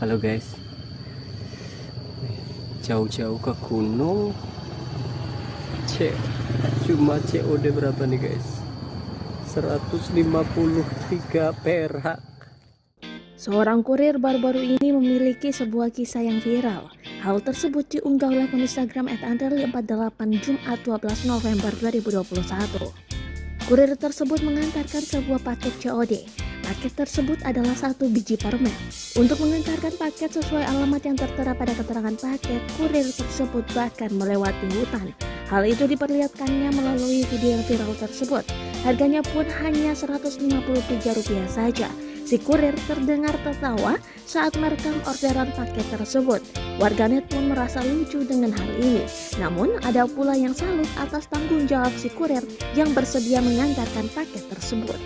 Halo guys, jauh-jauh ke gunung. Cuma COD berapa nih guys? 153 perak. Seorang kurir baru-baru ini memiliki sebuah kisah yang viral. Hal tersebut diunggah oleh akun Instagram @andreli48 Jumat 12 November 2021. Kurir tersebut mengantarkan sebuah paket COD. Paket tersebut adalah 1 biji permen. Untuk mengantarkan paket sesuai alamat yang tertera pada keterangan paket, kurir tersebut bahkan melewati hutan. Hal itu diperlihatkannya melalui video yang viral tersebut. Harganya pun hanya Rp153 saja. Si kurir terdengar tertawa saat merekam orderan paket tersebut. Warganet pun merasa lucu dengan hal ini. Namun ada pula yang salut atas tanggung jawab si kurir yang bersedia mengantarkan paket tersebut.